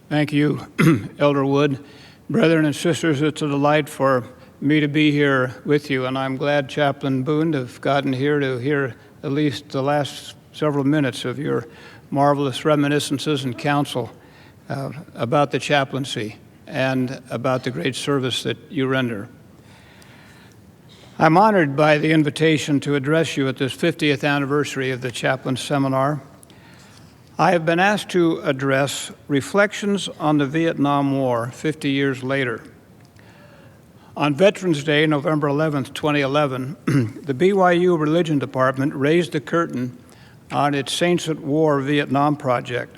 Thank you, Elder Wood. Brethren and sisters, it's a delight for me to be here with you, and I'm glad, Chaplain Boone, to have gotten here to hear at least the last several minutes of your marvelous reminiscences and counsel about the chaplaincy and about the great service that you render. I'm honored by the invitation to address you at this 50th anniversary of the Chaplain Seminar. I have been asked to address reflections on the Vietnam War 50 years later. On Veterans Day, November 11th, 2011, the BYU Religion Department raised the curtain on its Saints at War Vietnam project.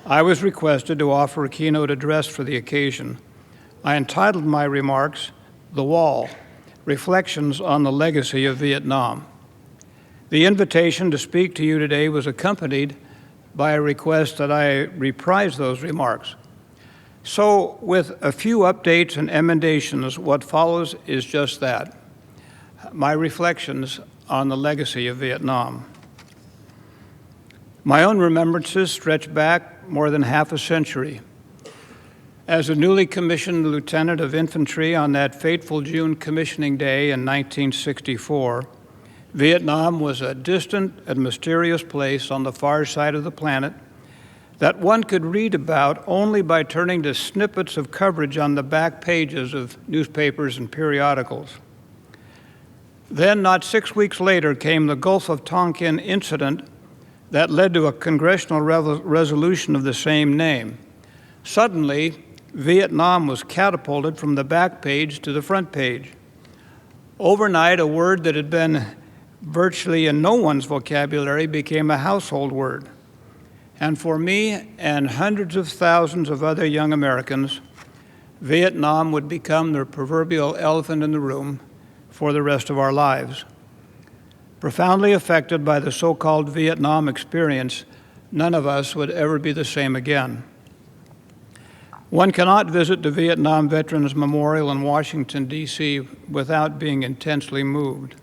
I was requested to offer a keynote address for the occasion. I entitled my remarks, "The Wall, Reflections on the Legacy of Vietnam." The invitation to speak to you today was accompanied by a request that I reprise those remarks. So, with a few updates and emendations, what follows is just that, my reflections on the legacy of Vietnam. My own remembrances stretch back more than half a century. As a newly commissioned lieutenant of infantry on that fateful June commissioning day in 1964, Vietnam was a distant and mysterious place on the far side of the planet that one could read about only by turning to snippets of coverage on the back pages of newspapers and periodicals. Then, not 6 weeks later, came the Gulf of Tonkin incident that led to a congressional resolution of the same name. Suddenly, Vietnam was catapulted from the back page to the front page. Overnight, a word that had been virtually in no one's vocabulary became a household word. And for me and hundreds of thousands of other young Americans, Vietnam would become the proverbial elephant in the room for the rest of our lives. Profoundly affected by the so-called Vietnam experience, none of us would ever be the same again. One cannot visit the Vietnam Veterans Memorial in Washington, D.C. without being intensely moved.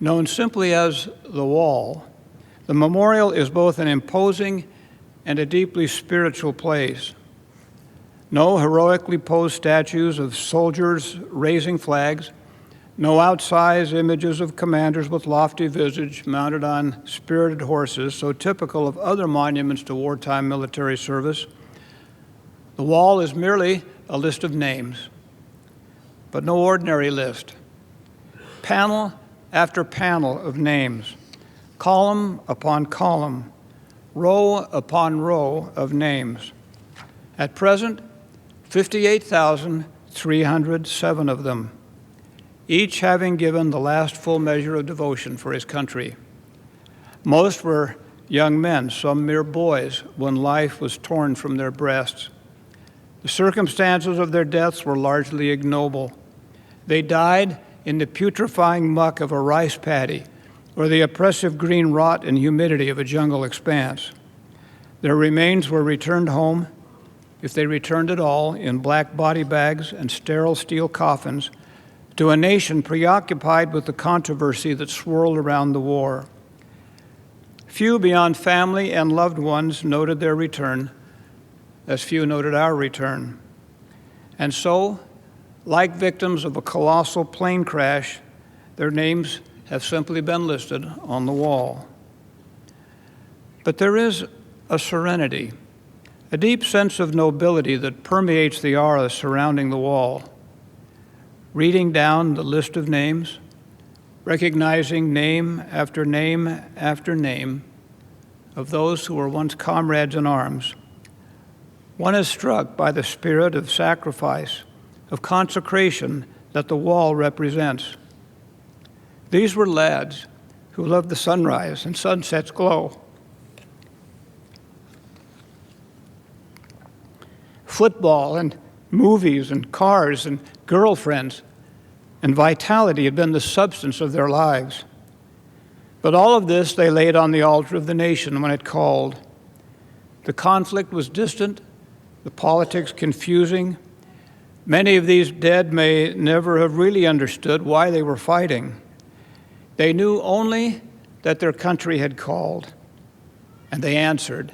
Known simply as the Wall, the memorial is both an imposing and a deeply spiritual place. No heroically posed statues of soldiers raising flags, no outsized images of commanders with lofty visage mounted on spirited horses, so typical of other monuments to wartime military service. The Wall is merely a list of names, but no ordinary list. Panel after panel of names, column upon column, row upon row of names. At present, 58,307 of them, each having given the last full measure of devotion for his country. Most were young men, some mere boys, when life was torn from their breasts. The circumstances of their deaths were largely ignoble. They died in the putrefying muck of a rice paddy or the oppressive green rot and humidity of a jungle expanse. Their remains were returned home, if they returned at all, in black body bags and sterile steel coffins, to a nation preoccupied with the controversy that swirled around the war. Few beyond family and loved ones noted their return, as few noted our return. And so, like victims of a colossal plane crash, their names have simply been listed on the wall. But there is a serenity, a deep sense of nobility that permeates the aura surrounding the wall. Reading down the list of names, recognizing name after name after name of those who were once comrades in arms, one is struck by the spirit of sacrifice, of consecration that the wall represents. These were lads who loved the sunrise and sunset's glow, football and movies and cars and girlfriends, and vitality had been the substance of their lives. But all of this they laid on the altar of the nation when it called. The conflict was distant, the politics confusing. Many of these dead may never have really understood why they were fighting. They knew only that their country had called, and they answered.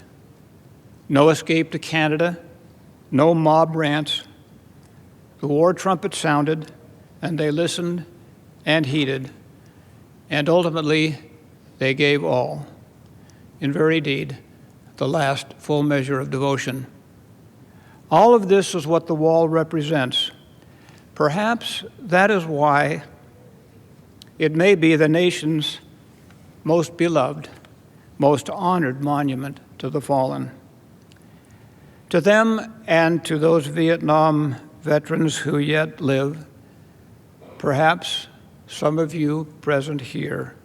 no escape to Canada, no mob rants. The war trumpet sounded, and they listened and heeded, and ultimately they gave all, in very deed, the last full measure of devotion. All of this is what the wall represents. Perhaps that is why it may be the nation's most beloved, most honored monument to the fallen. To them and to those Vietnam veterans who yet live, perhaps some of you present here,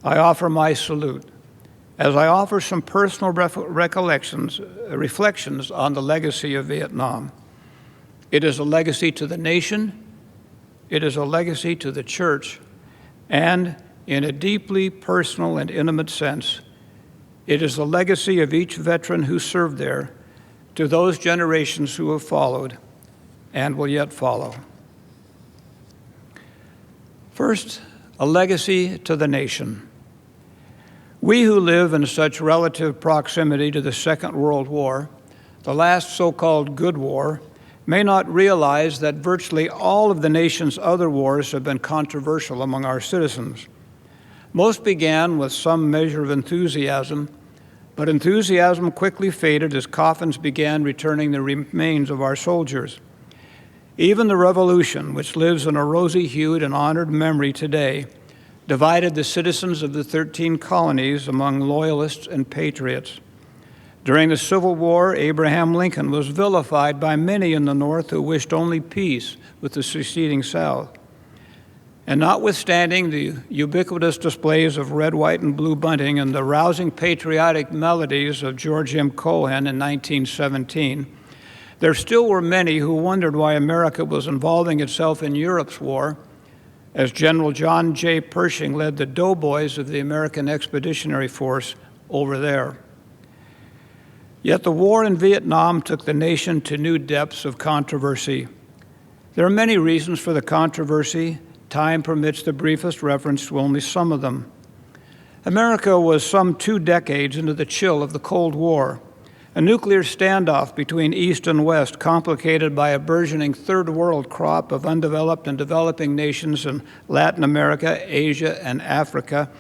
I offer my salute as I offer some personal reflections on the legacy of Vietnam. It is a legacy to the nation, it is a legacy to the church, and in a deeply personal and intimate sense, it is the legacy of each veteran who served there to those generations who have followed and will yet follow. First, a legacy to the nation. We who live in such relative proximity to the Second World War, the last so-called good war, may not realize that virtually all of the nation's other wars have been controversial among our citizens. Most began with some measure of enthusiasm, but enthusiasm quickly faded as coffins began returning the remains of our soldiers. Even the Revolution, which lives in a rosy-hued and honored memory today, divided the citizens of the 13 colonies among loyalists and patriots. During the Civil War, Abraham Lincoln was vilified by many in the North who wished only peace with the seceding South. And notwithstanding the ubiquitous displays of red, white, and blue bunting and the rousing patriotic melodies of George M. Cohan in 1917, there still were many who wondered why America was involving itself in Europe's war, as General John J. Pershing led the doughboys of the American Expeditionary Force over there. Yet the war in Vietnam took the nation to new depths of controversy. There are many reasons for the controversy. Time permits the briefest reference to only some of them. America was some 2 decades into the chill of the Cold War, a nuclear standoff between East and West, complicated by a burgeoning third world crop of undeveloped and developing nations in Latin America, Asia, and Africa,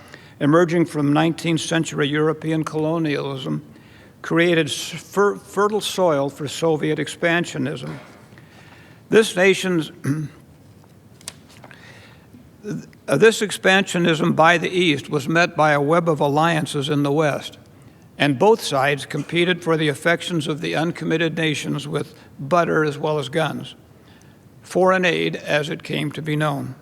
emerging from 19th century European colonialism, created fertile soil for Soviet expansionism. This expansionism by the East was met by a web of alliances in the West, and both sides competed for the affections of the uncommitted nations with butter as well as guns, foreign aid as it came to be known.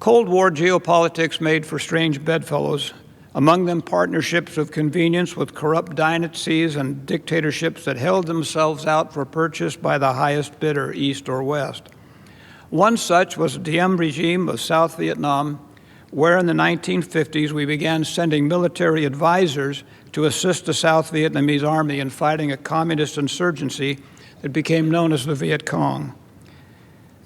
Cold War geopolitics made for strange bedfellows, among them partnerships of convenience with corrupt dynasties and dictatorships that held themselves out for purchase by the highest bidder, East or West. One such was the Diem regime of South Vietnam, where in the 1950s we began sending military advisors to assist the South Vietnamese army in fighting a communist insurgency that became known as the Viet Cong.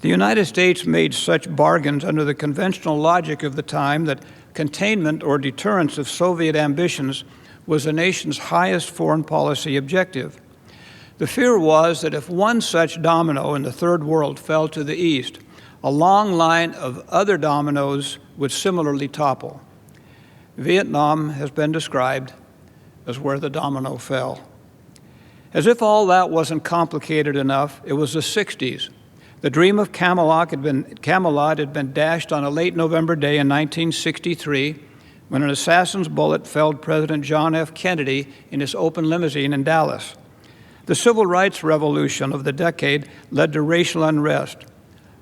The United States made such bargains under the conventional logic of the time that containment or deterrence of Soviet ambitions was the nation's highest foreign policy objective. The fear was that if one such domino in the Third World fell to the East, a long line of other dominoes would similarly topple. Vietnam has been described as where the domino fell. As if all that wasn't complicated enough, it was the 60s. The dream of Camelot had been dashed on a late November day in 1963 when an assassin's bullet felled President John F. Kennedy in his open limousine in Dallas. The civil rights revolution of the decade led to racial unrest.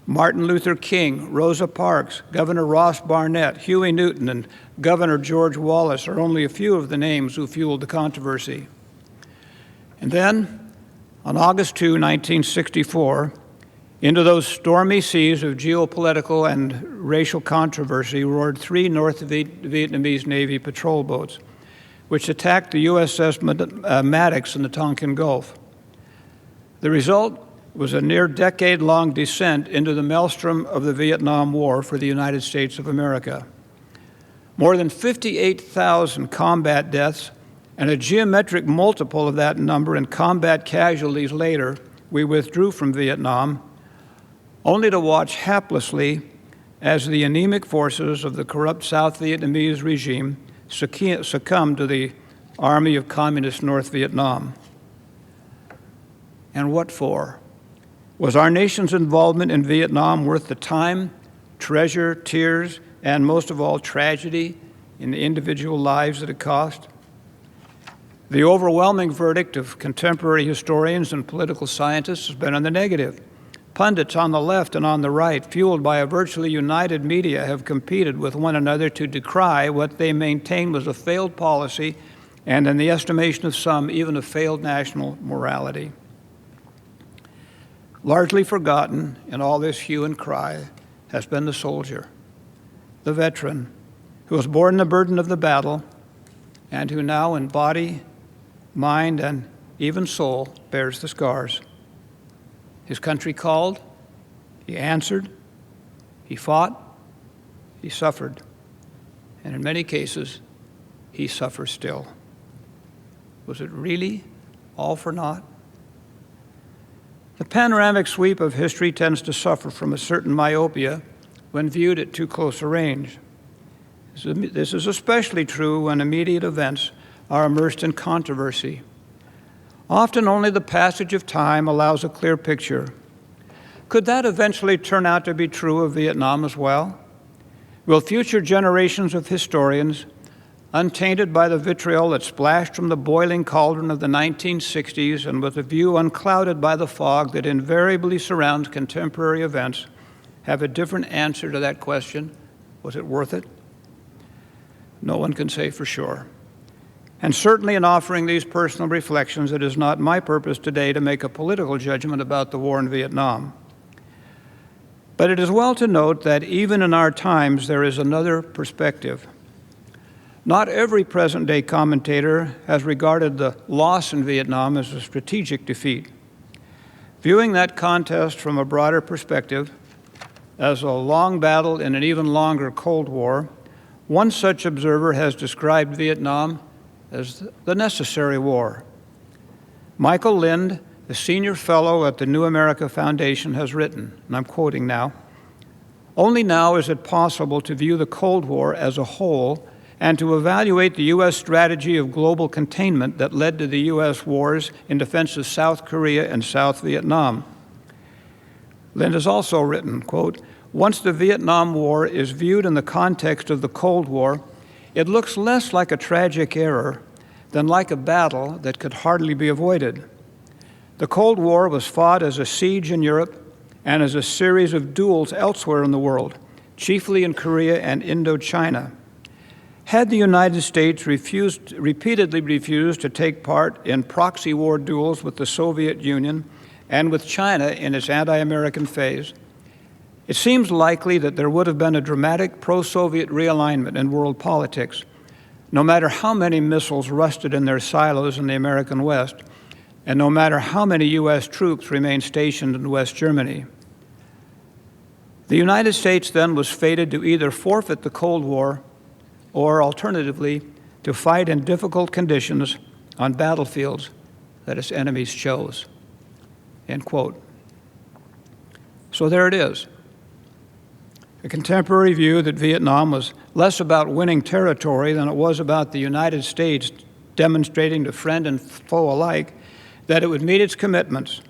Martin Luther King, Rosa Parks, Governor Ross Barnett, Huey Newton, and Governor George Wallace are only a few of the names who fueled the controversy. And then, on August 2, 1964, into those stormy seas of geopolitical and racial controversy roared 3 North Vietnamese Navy patrol boats, which attacked the USS Maddox in the Tonkin Gulf. The result was a near decade-long descent into the maelstrom of the Vietnam War for the United States of America. More than 58,000 combat deaths and a geometric multiple of that number in combat casualties later, we withdrew from Vietnam, only to watch haplessly as the anemic forces of the corrupt South Vietnamese regime succumbed to the army of communist North Vietnam. And what for? Was our nation's involvement in Vietnam worth the time, treasure, tears, and most of all, tragedy in the individual lives that it cost? The overwhelming verdict of contemporary historians and political scientists has been in the negative. Pundits on the left and on the right, fueled by a virtually united media, have competed with one another to decry what they maintain was a failed policy and, in the estimation of some, even a failed national morality. Largely forgotten in all this hue and cry has been the soldier, the veteran, who has borne the burden of the battle and who now in body, mind, and even soul bears the scars. His country called, he answered, he fought, he suffered, and in many cases, he suffers still. Was it really all for naught? The panoramic sweep of history tends to suffer from a certain myopia when viewed at too close a range. This is especially true when immediate events are immersed in controversy. Often only the passage of time allows a clear picture. Could that eventually turn out to be true of Vietnam as well? Will future generations of historians, untainted by the vitriol that splashed from the boiling cauldron of the 1960s and with a view unclouded by the fog that invariably surrounds contemporary events, have a different answer to that question? Was it worth it? No one can say for sure. And certainly in offering these personal reflections, it is not my purpose today to make a political judgment about the war in Vietnam. But it is well to note that even in our times, there is another perspective. Not every present-day commentator has regarded the loss in Vietnam as a strategic defeat. Viewing that contest from a broader perspective, as a long battle in an even longer Cold War, one such observer has described Vietnam as the necessary war. Michael Lind, the senior fellow at the New America Foundation, has written, and I'm quoting now, "Only now is it possible to view the Cold War as a whole and to evaluate the U.S. strategy of global containment that led to the U.S. wars in defense of South Korea and South Vietnam." Lind has also written, quote, "Once the Vietnam War is viewed in the context of the Cold War, it looks less like a tragic error than like a battle that could hardly be avoided. The Cold War was fought as a siege in Europe and as a series of duels elsewhere in the world, chiefly in Korea and Indochina. Had the United States repeatedly refused to take part in proxy war duels with the Soviet Union and with China in its anti-American phase, it seems likely that there would have been a dramatic pro-Soviet realignment in world politics, no matter how many missiles rusted in their silos in the American West, and no matter how many U.S. troops remained stationed in West Germany. The United States then was fated to either forfeit the Cold War or, alternatively, to fight in difficult conditions on battlefields that its enemies chose." End quote. So there it is. A contemporary view that Vietnam was less about winning territory than it was about the United States demonstrating to friend and foe alike that it would meet its commitments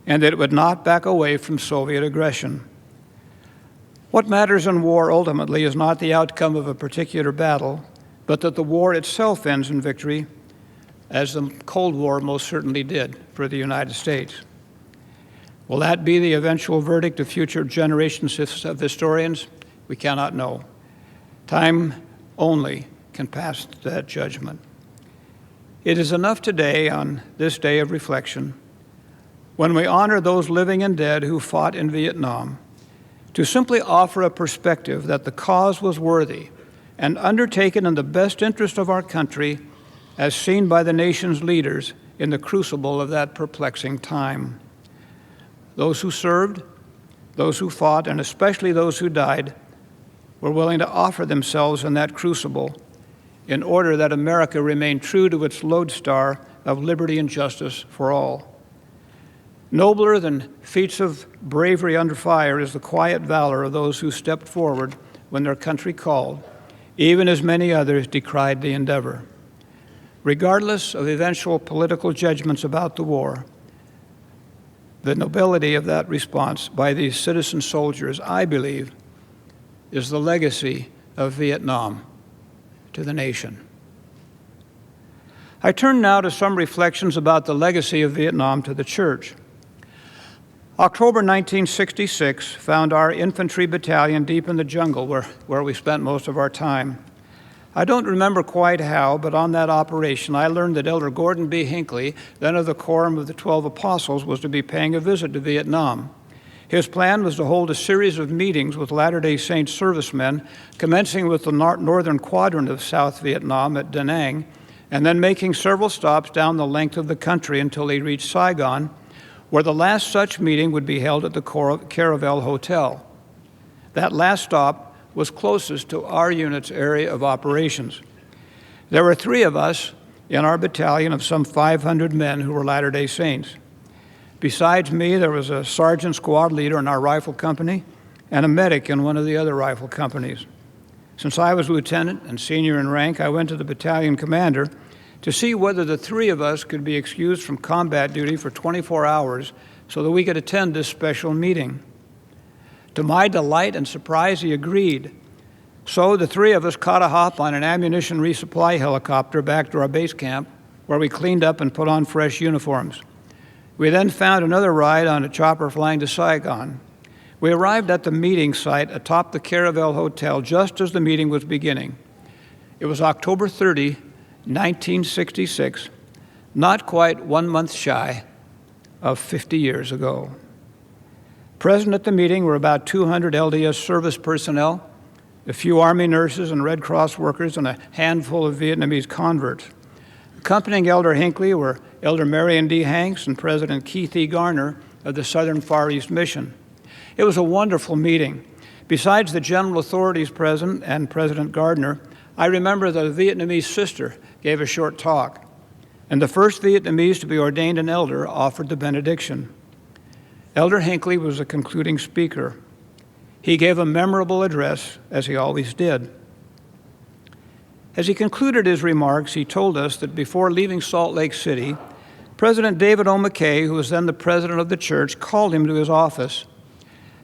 and that it would not back away from Soviet aggression. What matters in war ultimately is not the outcome of a particular battle, but that the war itself ends in victory, as the Cold War most certainly did for the United States. Will that be the eventual verdict of future generations of historians? We cannot know. Time only can pass that judgment. It is enough today, on this day of reflection, when we honor those living and dead who fought in Vietnam, to simply offer a perspective that the cause was worthy and undertaken in the best interest of our country as seen by the nation's leaders in the crucible of that perplexing time. Those who served, those who fought, and especially those who died, were willing to offer themselves in that crucible in order that America remain true to its lodestar of liberty and justice for all. Nobler than feats of bravery under fire is the quiet valor of those who stepped forward when their country called, even as many others decried the endeavor. Regardless of eventual political judgments about the war, the nobility of that response by these citizen soldiers, I believe, is the legacy of Vietnam to the nation. I turn now to some reflections about the legacy of Vietnam to the church. October 1966 found our infantry battalion deep in the jungle where we spent most of our time. I don't remember quite how, but on that operation I learned that Elder Gordon B. Hinckley, then of the Quorum of the 12 Apostles, was to be paying a visit to Vietnam. His plan was to hold a series of meetings with Latter-day Saint servicemen, commencing with the northern quadrant of South Vietnam at Da Nang, and then making several stops down the length of the country until he reached Saigon, where the last such meeting would be held at the Caravel Hotel. That last stop was closest to our unit's area of operations. There were 3 of us in our battalion of some 500 men who were Latter-day Saints. Besides me, there was a sergeant squad leader in our rifle company and a medic in one of the other rifle companies. Since I was lieutenant and senior in rank, I went to the battalion commander to see whether the 3 of us could be excused from combat duty for 24 hours so that we could attend this special meeting. To my delight and surprise, he agreed. So the 3 of us caught a hop on an ammunition resupply helicopter back to our base camp, where we cleaned up and put on fresh uniforms. We then found another ride on a chopper flying to Saigon. We arrived at the meeting site atop the Caravel Hotel just as the meeting was beginning. It was October 30, 1966, not quite 1 month shy of 50 years ago. Present at the meeting were about 200 LDS service personnel, a few Army nurses and Red Cross workers, and a handful of Vietnamese converts. Accompanying Elder Hinckley were Elder Marion D. Hanks and President Keith E. Garner of the Southern Far East Mission. It was a wonderful meeting. Besides the general authorities present and President Gardner, I remember that a Vietnamese sister gave a short talk, and the first Vietnamese to be ordained an elder offered the benediction. Elder Hinckley was the concluding speaker. He gave a memorable address, as he always did. As he concluded his remarks, he told us that before leaving Salt Lake City, President David O. McKay, who was then the president of the church, called him to his office.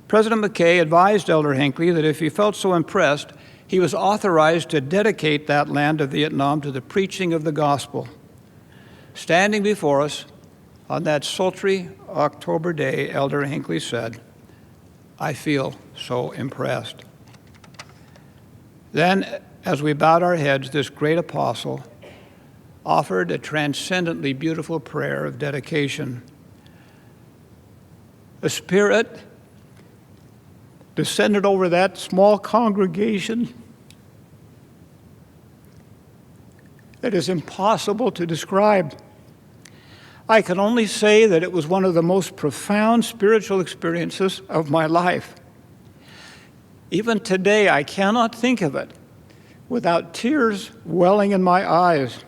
President McKay advised Elder Hinckley that if he felt so impressed, he was authorized to dedicate that land of Vietnam to the preaching of the gospel. Standing before us on that sultry October day, Elder Hinckley said, "I feel so impressed." Then, as we bowed our heads, this great apostle offered a transcendently beautiful prayer of dedication. A spirit descended over that small congregation that is impossible to describe. I can only say that it was one of the most profound spiritual experiences of my life. Even today, I cannot think of it without tears welling in my eyes.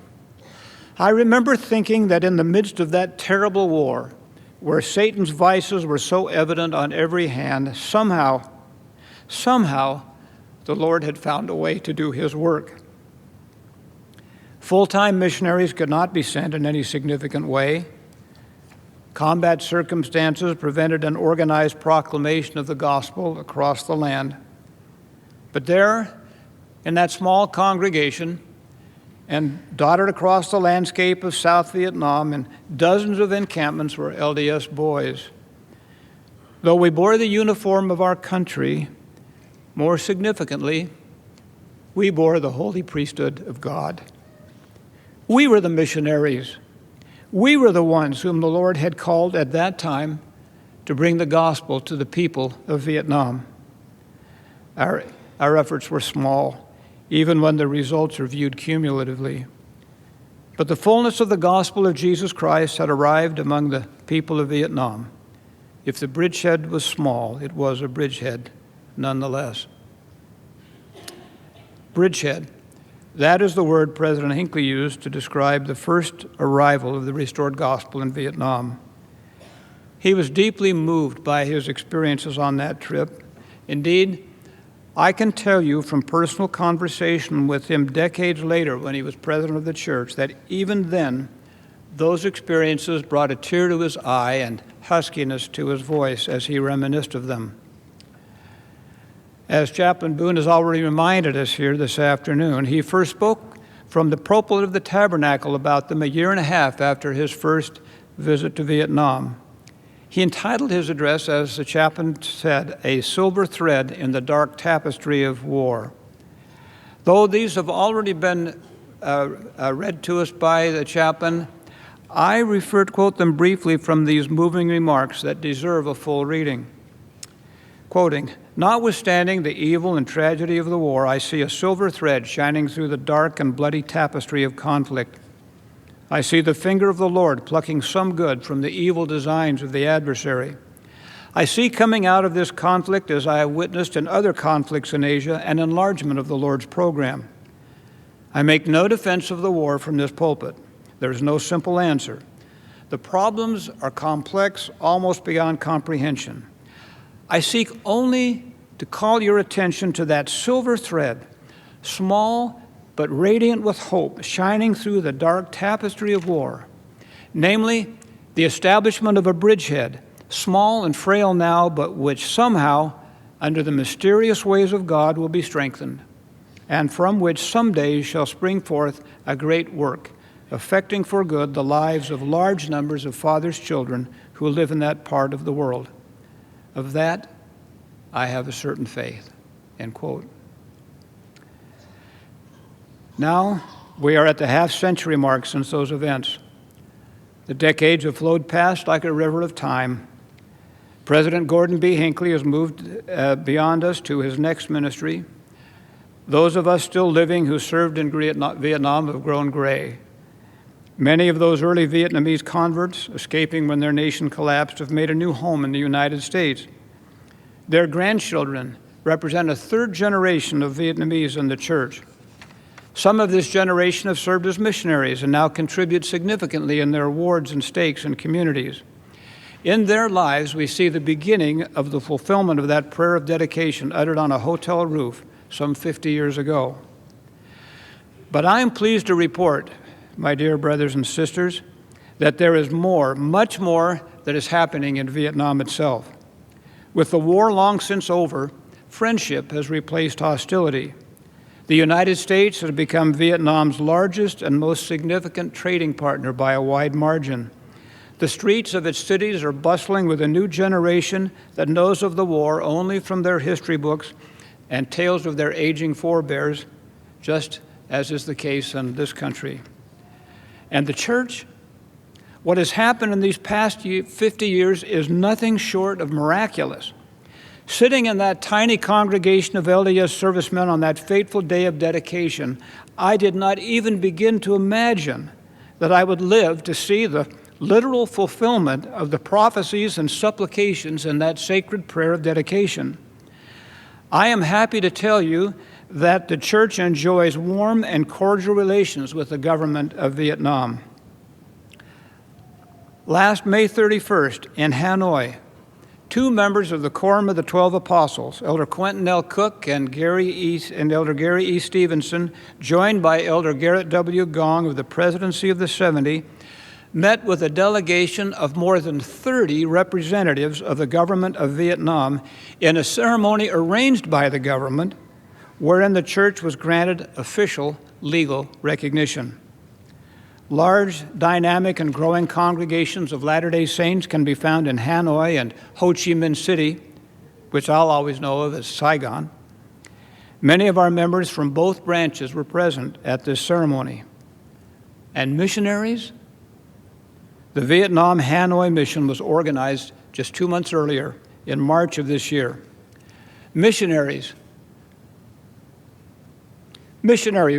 I remember thinking that in the midst of that terrible war, where Satan's vices were so evident on every hand, somehow, the Lord had found a way to do his work. Full-time missionaries could not be sent in any significant way. Combat circumstances prevented an organized proclamation of the gospel across the land. But there, in that small congregation, and dotted across the landscape of South Vietnam in dozens of encampments were LDS boys. Though we bore the uniform of our country, more significantly, we bore the holy priesthood of God. We were the missionaries. We were the ones whom the Lord had called at that time to bring the gospel to the people of Vietnam. Our efforts were small, even when the results are viewed cumulatively. But the fullness of the gospel of Jesus Christ had arrived among the people of Vietnam. If the bridgehead was small, it was a bridgehead nonetheless. Bridgehead, That is the word President Hinckley used to describe the first arrival of the restored gospel in Vietnam. He was deeply moved by his experiences on that trip. Indeed, I can tell you from personal conversation with him decades later when he was president of the church that even then, those experiences brought a tear to his eye and huskiness to his voice as he reminisced of them. As Chaplain Boone has already reminded us here this afternoon, he first spoke from the pulpit of the tabernacle about them a year and a half after his first visit to Vietnam. He entitled his address, as the chaplain said, "A Silver Thread in the Dark Tapestry of War." Though these have already been read to us by the chaplain, I quote them briefly from these moving remarks that deserve a full reading. Quoting, "Notwithstanding the evil and tragedy of the war, I see a silver thread shining through the dark and bloody tapestry of conflict. I see the finger of the Lord plucking some good from the evil designs of the adversary. I see coming out of this conflict, as I have witnessed in other conflicts in Asia, an enlargement of the Lord's program. I make no defense of the war from this pulpit. There is no simple answer. The problems are complex, almost beyond comprehension. I seek only to call your attention to that silver thread, small but radiant with hope, shining through the dark tapestry of war, namely the establishment of a bridgehead, small and frail now, but which somehow, under the mysterious ways of God, will be strengthened, and from which someday shall spring forth a great work, affecting for good the lives of large numbers of fathers' children who live in that part of the world. Of that, I have a certain faith," end quote. Now, we are at the half-century mark since those events. The decades have flowed past like a river of time. President Gordon B. Hinckley has moved beyond us to his next ministry. Those of us still living who served in Vietnam have grown gray. Many of those early Vietnamese converts, escaping when their nation collapsed, have made a new home in the United States. Their grandchildren represent a third generation of Vietnamese in the church. Some of this generation have served as missionaries and now contribute significantly in their wards and stakes and communities. In their lives, we see the beginning of the fulfillment of that prayer of dedication uttered on a hotel roof some 50 years ago. But I am pleased to report, my dear brothers and sisters, that there is more, much more, that is happening in Vietnam itself. With the war long since over, friendship has replaced hostility. The United States has become Vietnam's largest and most significant trading partner by a wide margin. The streets of its cities are bustling with a new generation that knows of the war only from their history books and tales of their aging forebears, just as is the case in this country. And the church? What has happened in these past 50 years is nothing short of miraculous. Sitting in that tiny congregation of LDS servicemen on that fateful day of dedication, I did not even begin to imagine that I would live to see the literal fulfillment of the prophecies and supplications in that sacred prayer of dedication. I am happy to tell you that the church enjoys warm and cordial relations with the government of Vietnam. Last May 31st in Hanoi, 2 members of the Quorum of the 12 Apostles, Elder Quentin L. Cook and Elder Gary E. Stevenson, joined by Elder Garrett W. Gong of the Presidency of the 70, met with a delegation of more than 30 representatives of the government of Vietnam in a ceremony arranged by the government, wherein the church was granted official legal recognition. Large, dynamic, and growing congregations of Latter-day Saints can be found in Hanoi and Ho Chi Minh City, which I'll always know of as Saigon. Many of our members from both branches were present at this ceremony. And missionaries? The Vietnam Hanoi mission was organized just 2 months earlier, in March of this year. Missionaries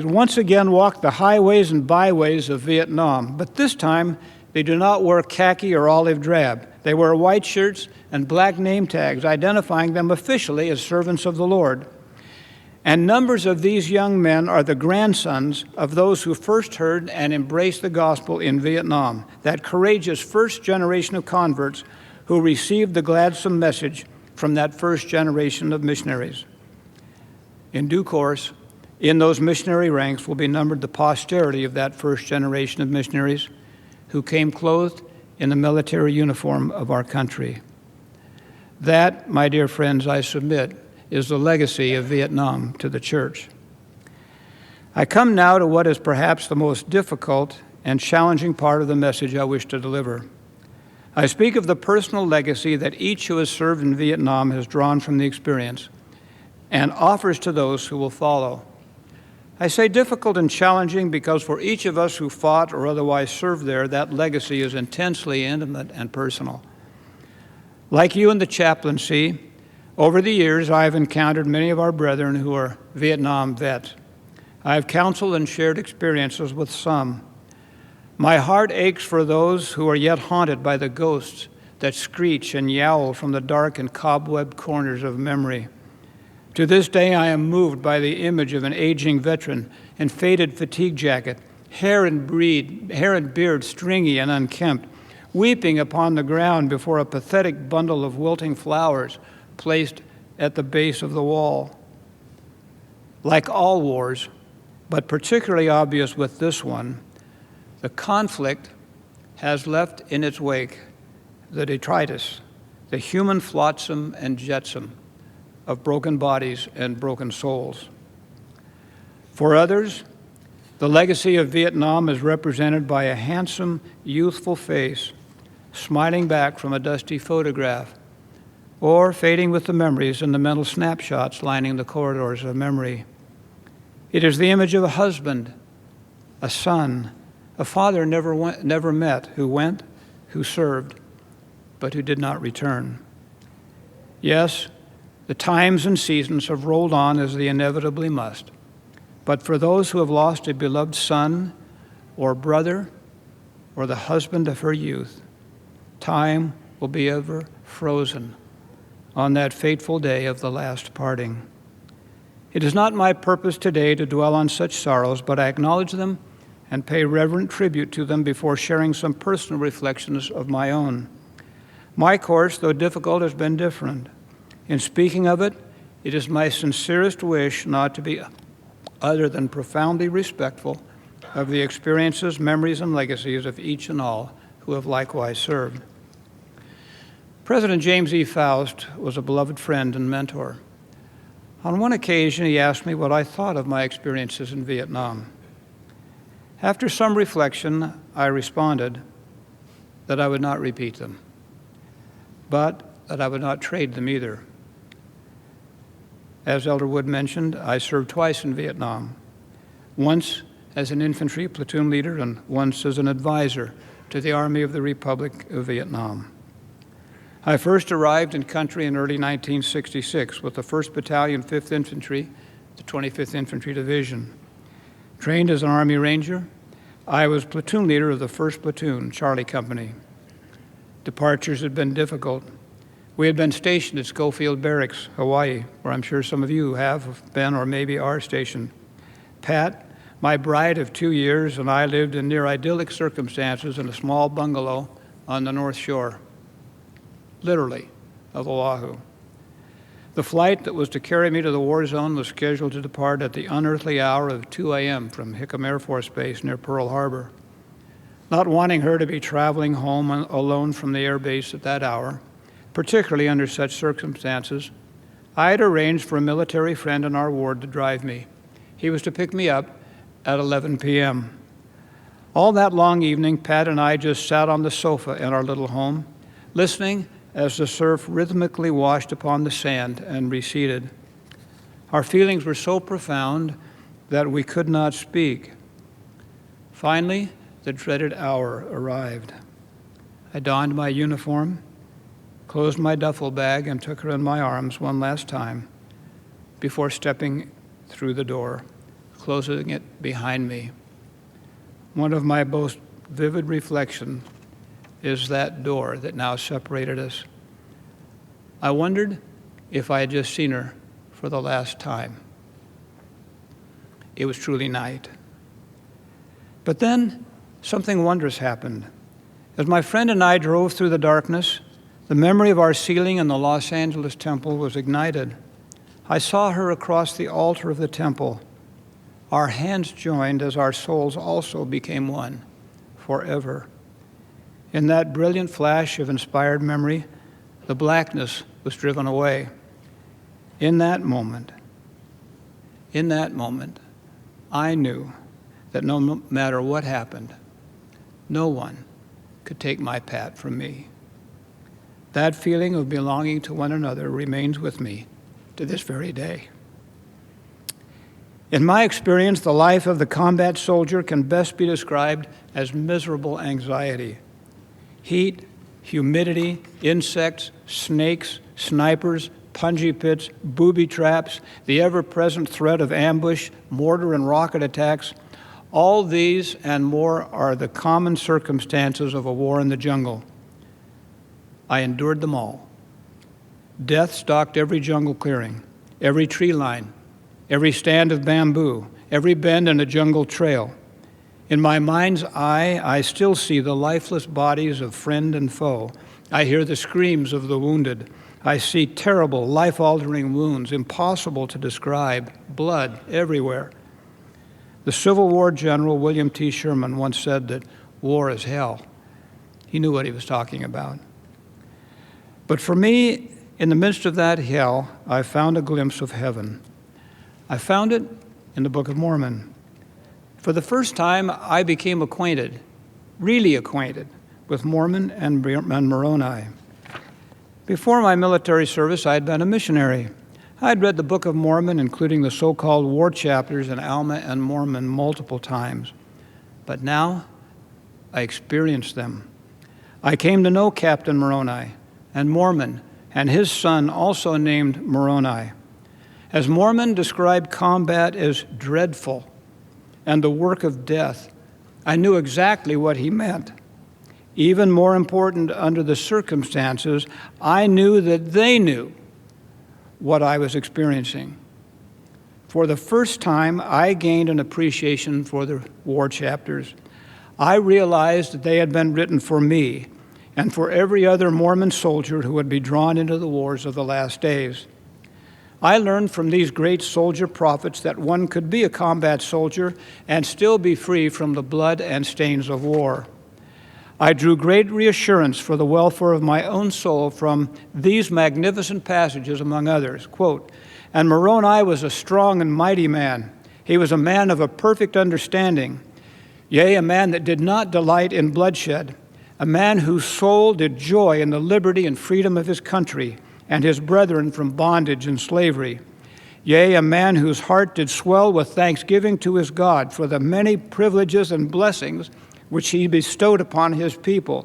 once again walked the highways and byways of Vietnam, but this time they do not wear khaki or olive drab. They wear white shirts and black name tags identifying them officially as servants of the Lord. And numbers of these young men are the grandsons of those who first heard and embraced the gospel in Vietnam, that courageous first generation of converts who received the gladsome message from that first generation of missionaries. In due course, in those missionary ranks will be numbered the posterity of that first generation of missionaries who came clothed in the military uniform of our country. That, my dear friends, I submit, is the legacy of Vietnam to the church. I come now to what is perhaps the most difficult and challenging part of the message I wish to deliver. I speak of the personal legacy that each who has served in Vietnam has drawn from the experience and offers to those who will follow. I say difficult and challenging because for each of us who fought or otherwise served there, that legacy is intensely intimate and personal. Like you in the chaplaincy, over the years, I have encountered many of our brethren who are Vietnam vets. I have counseled and shared experiences with some. My heart aches for those who are yet haunted by the ghosts that screech and yowl from the dark and cobwebbed corners of memory. To this day, I am moved by the image of an aging veteran in faded fatigue jacket, hair and beard stringy and unkempt, weeping upon the ground before a pathetic bundle of wilting flowers placed at the base of the wall. Like all wars, but particularly obvious with this one, the conflict has left in its wake the detritus, the human flotsam and jetsam of broken bodies and broken souls. For others, the legacy of Vietnam is represented by a handsome, youthful face smiling back from a dusty photograph, or fading with the memories and the mental snapshots lining the corridors of memory. It is the image of a husband, a son, a father never met, who went, who served, but who did not return. Yes, the times and seasons have rolled on as they inevitably must, but for those who have lost a beloved son or brother or the husband of her youth, time will be ever frozen on that fateful day of the last parting. It is not my purpose today to dwell on such sorrows, but I acknowledge them and pay reverent tribute to them before sharing some personal reflections of my own. My course, though difficult, has been different. In speaking of it, it is my sincerest wish not to be other than profoundly respectful of the experiences, memories, and legacies of each and all who have likewise served. President James E. Faust was a beloved friend and mentor. On one occasion, he asked me what I thought of my experiences in Vietnam. After some reflection, I responded that I would not repeat them, but that I would not trade them either. As Elder Wood mentioned, I served twice in Vietnam, once as an infantry platoon leader and once as an advisor to the Army of the Republic of Vietnam. I first arrived in country in early 1966 with the 1st Battalion, 5th Infantry, the 25th Infantry Division. Trained as an Army Ranger, I was platoon leader of the 1st Platoon, Charlie Company. Departures had been difficult. We had been stationed at Schofield Barracks, Hawaii, where I'm sure some of you have been or maybe are stationed. Pat, my bride of 2 years, and I lived in near idyllic circumstances in a small bungalow on the North Shore, literally, of Oahu. The flight that was to carry me to the war zone was scheduled to depart at the unearthly hour of 2 a.m. from Hickam Air Force Base near Pearl Harbor. Not wanting her to be traveling home alone from the air base at that hour, particularly under such circumstances, I had arranged for a military friend in our ward to drive me. He was to pick me up at 11 p.m. All that long evening, Pat and I just sat on the sofa in our little home, listening as the surf rhythmically washed upon the sand and receded. Our feelings were so profound that we could not speak. Finally, the dreaded hour arrived. I donned my uniform, closed my duffel bag, and took her in my arms one last time before stepping through the door, closing it behind me. One of my most vivid reflections is that door that now separated us. I wondered if I had just seen her for the last time. it was truly night. But then something wondrous happened. As my friend and I drove through the darkness, the memory of our ceiling in the Los Angeles temple was ignited. I saw her across the altar of the temple. Our hands joined as our souls also became one, forever. In that brilliant flash of inspired memory, the blackness was driven away. In that moment, I knew that no matter what happened, no one could take my Pat from me. That feeling of belonging to one another remains with me to this very day. In my experience, the life of the combat soldier can best be described as miserable anxiety. Heat, humidity, insects, snakes, snipers, punji pits, booby traps, the ever-present threat of ambush, mortar and rocket attacks, all these and more are the common circumstances of a war in the jungle. I endured them all. Death stalked every jungle clearing, every tree line, every stand of bamboo, every bend in a jungle trail. In my mind's eye, I still see the lifeless bodies of friend and foe. I hear the screams of the wounded. I see terrible, life-altering wounds, impossible to describe, blood everywhere. The Civil War general William T. Sherman once said that war is hell. He knew what he was talking about. But for me, in the midst of that hell, I found a glimpse of heaven. I found it in the Book of Mormon. For the first time, I became acquainted, really acquainted, with Mormon and Moroni. Before my military service, I had been a missionary. I had read the Book of Mormon, including the so-called war chapters in Alma and Mormon, multiple times. But now, I experienced them. I came to know Captain Moroni and Mormon, and his son, also named Moroni. As Mormon described combat as dreadful and the work of death, I knew exactly what he meant. Even more important, under the circumstances, I knew that they knew what I was experiencing. For the first time, I gained an appreciation for the war chapters. I realized that they had been written for me and for every other Mormon soldier who would be drawn into the wars of the last days. I learned from these great soldier prophets that one could be a combat soldier and still be free from the blood and stains of war. I drew great reassurance for the welfare of my own soul from these magnificent passages, among others. Quote, "And Moroni was a strong and mighty man. He was a man of a perfect understanding, yea, a man that did not delight in bloodshed, a man whose soul did joy in the liberty and freedom of his country and his brethren from bondage and slavery. Yea, a man whose heart did swell with thanksgiving to his God for the many privileges and blessings which he bestowed upon his people,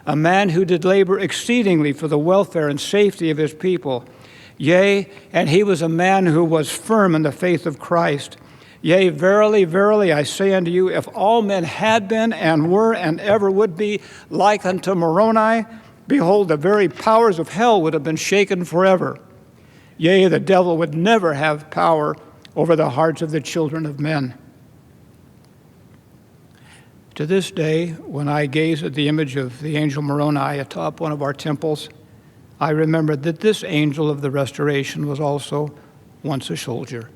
a man who did labor exceedingly for the welfare and safety of his people. Yea, and he was a man who was firm in the faith of Christ. Yea, verily, verily, I say unto you, if all men had been and were and ever would be like unto Moroni, behold, the very powers of hell would have been shaken forever. Yea, the devil would never have power over the hearts of the children of men." To this day, when I gaze at the image of the angel Moroni atop one of our temples, I remember that this angel of the restoration was also once a soldier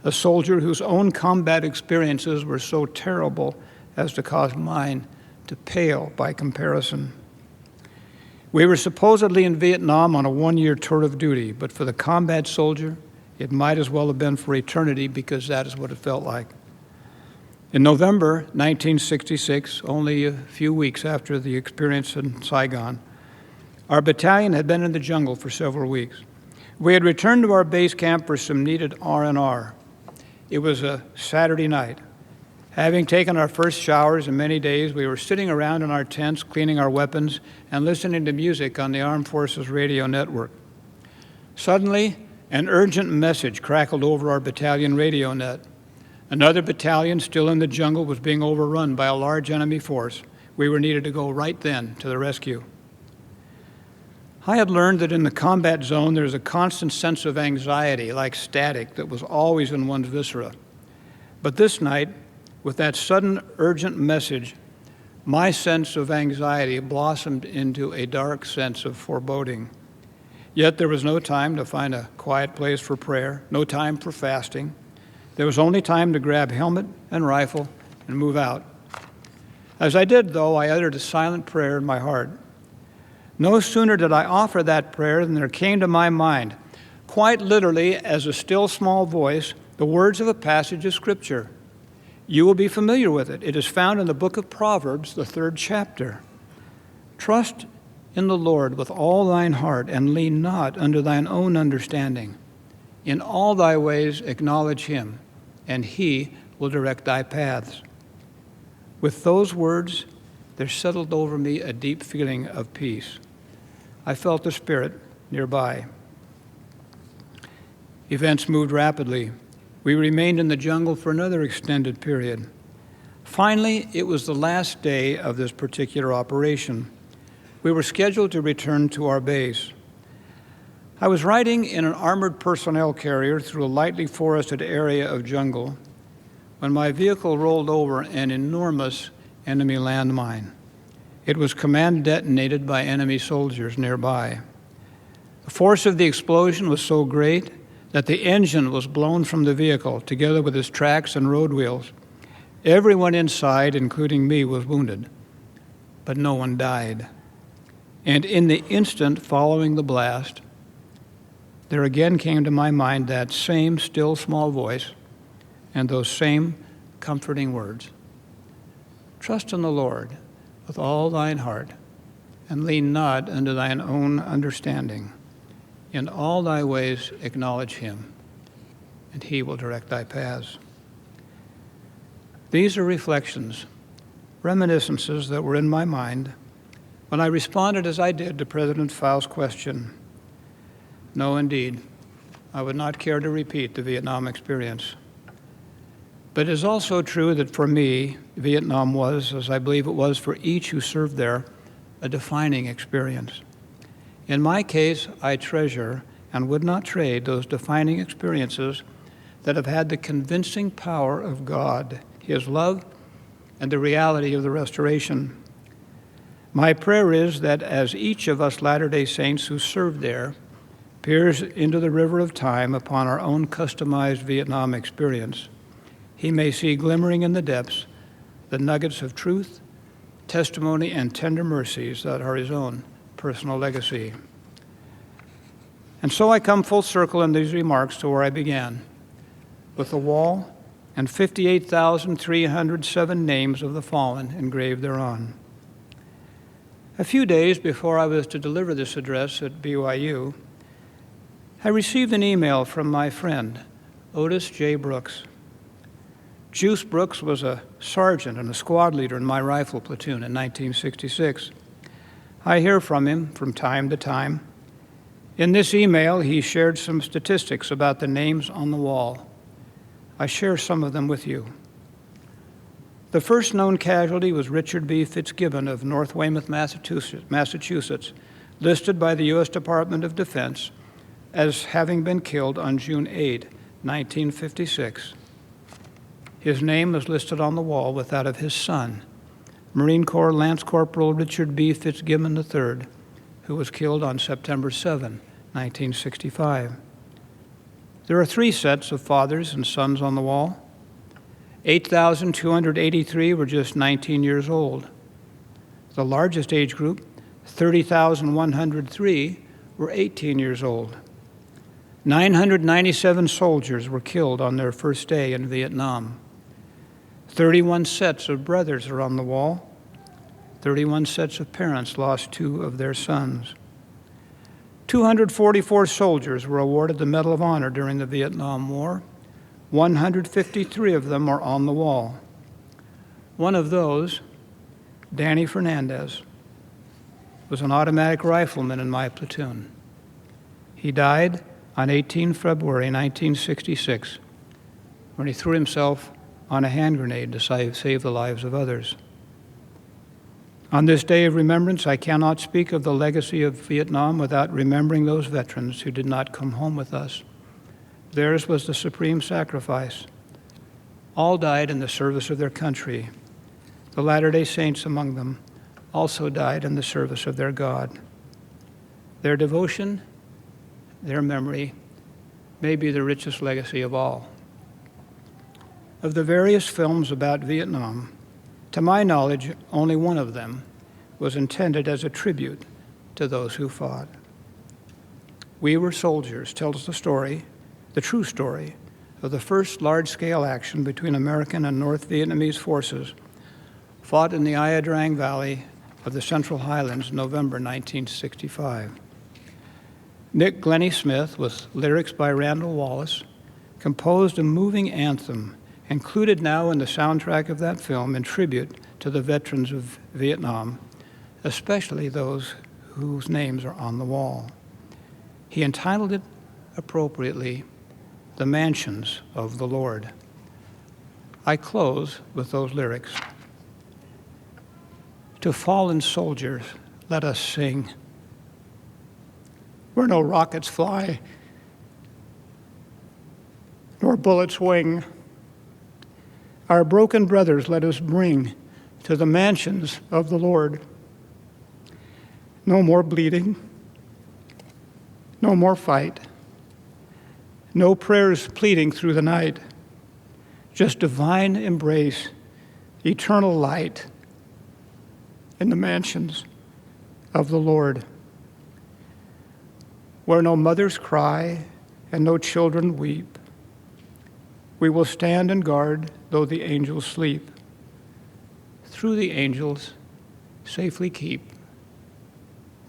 whose own combat experiences were so terrible as to cause mine to pale by comparison. We were supposedly in Vietnam on a one-year tour of duty, but for the combat soldier, it might as well have been for eternity, because that is what it felt like. In November 1966, only a few weeks after the experience in Saigon, our battalion had been in the jungle for several weeks. We had returned to our base camp for some needed R&R. It was a Saturday night. Having taken our first showers in many days, we were sitting around in our tents, cleaning our weapons, and listening to music on the Armed Forces radio network. Suddenly, an urgent message crackled over our battalion radio net. Another battalion, still in the jungle, was being overrun by a large enemy force. We were needed to go right then to the rescue. I had learned that in the combat zone there's a constant sense of anxiety, like static, that was always in one's viscera. But this night, with that sudden urgent message, my sense of anxiety blossomed into a dark sense of foreboding. Yet there was no time to find a quiet place for prayer, no time for fasting. There was only time to grab helmet and rifle and move out. As I did, though, I uttered a silent prayer in my heart. No sooner did I offer that prayer than there came to my mind, quite literally as a still small voice, the words of a passage of Scripture. You will be familiar with it. It is found in the book of Proverbs, the 3rd chapter. Trust in the Lord with all thine heart, and lean not unto thine own understanding. In all thy ways acknowledge him, and he will direct thy paths. With those words, there settled over me a deep feeling of peace. I felt the Spirit nearby. Events moved rapidly. We remained in the jungle for another extended period. Finally, it was the last day of this particular operation. We were scheduled to return to our base. I was riding in an armored personnel carrier through a lightly forested area of jungle when my vehicle rolled over an enormous enemy landmine. It was command detonated by enemy soldiers nearby. The force of the explosion was so great that the engine was blown from the vehicle, together with its tracks and road wheels. Everyone inside, including me, was wounded, but no one died. And in the instant following the blast, there again came to my mind that same still small voice and those same comforting words. Trust in the Lord with all thine heart, and lean not unto thine own understanding. In all thy ways acknowledge him, and he will direct thy paths. These are reflections, reminiscences that were in my mind when I responded as I did to President Faust's question. No, indeed, I would not care to repeat the Vietnam experience. But it is also true that for me, Vietnam was, as I believe it was for each who served there, a defining experience. In my case, I treasure and would not trade those defining experiences that have had the convincing power of God, his love, and the reality of the restoration. My prayer is that as each of us Latter-day Saints who served there peers into the river of time upon our own customized Vietnam experience, he may see glimmering in the depths the nuggets of truth, testimony, and tender mercies that are his own personal legacy. And so I come full circle in these remarks to where I began, with the wall and 58,307 names of the fallen engraved thereon. A few days before I was to deliver this address at BYU, I received an email from my friend, Otis J. Brooks. Juice Brooks was a sergeant and a squad leader in my rifle platoon in 1966. I hear from him from time to time. In this email, he shared some statistics about the names on the wall. I share some of them with you. The first known casualty was Richard B. Fitzgibbon of North Weymouth, Massachusetts, listed by the U.S. Department of Defense as having been killed on June 8, 1956. His name is listed on the wall with that of his son, Marine Corps Lance Corporal Richard B. Fitzgibbon III, who was killed on September 7, 1965. There are 3 sets of fathers and sons on the wall. 8,283 were just 19 years old. The largest age group, 30,103, were 18 years old. 997 soldiers were killed on their first day in Vietnam. 31 sets of brothers are on the wall. 31 sets of parents lost 2 of their sons. 244 soldiers were awarded the Medal of Honor during the Vietnam War. 153 of them are on the wall. One of those, Danny Fernandez, was an automatic rifleman in my platoon. He died on 18 February 1966 when he threw himself on a hand grenade to save the lives of others. On this day of remembrance, I cannot speak of the legacy of Vietnam without remembering those veterans who did not come home with us. Theirs was the supreme sacrifice. all died in the service of their country. The Latter-day Saints among them also died in the service of their God. Their devotion, their memory, may be the richest legacy of all. Of the various films about Vietnam, to my knowledge, only one of them was intended as a tribute to those who fought. We Were Soldiers tells the story, the true story, of the first large-scale action between American and North Vietnamese forces fought in the Ia Drang Valley of the Central Highlands in November 1965. Nick Glennie Smith, with lyrics by Randall Wallace, composed a moving anthem included now in the soundtrack of that film in tribute to the veterans of Vietnam, especially those whose names are on the wall. He entitled it appropriately, "The Mansions of the Lord." I close with those lyrics. To fallen soldiers, let us sing. Where no rockets fly, nor bullets wing, our broken brothers let us bring to the mansions of the Lord. No more bleeding, no more fight, no prayers pleading through the night, just divine embrace, eternal light in the mansions of the Lord. Where no mothers cry and no children weep, we will stand and guard though the angels sleep. Through the angels safely keep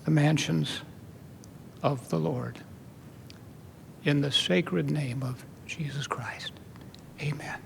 the mansions of the Lord. In the sacred name of Jesus Christ, amen.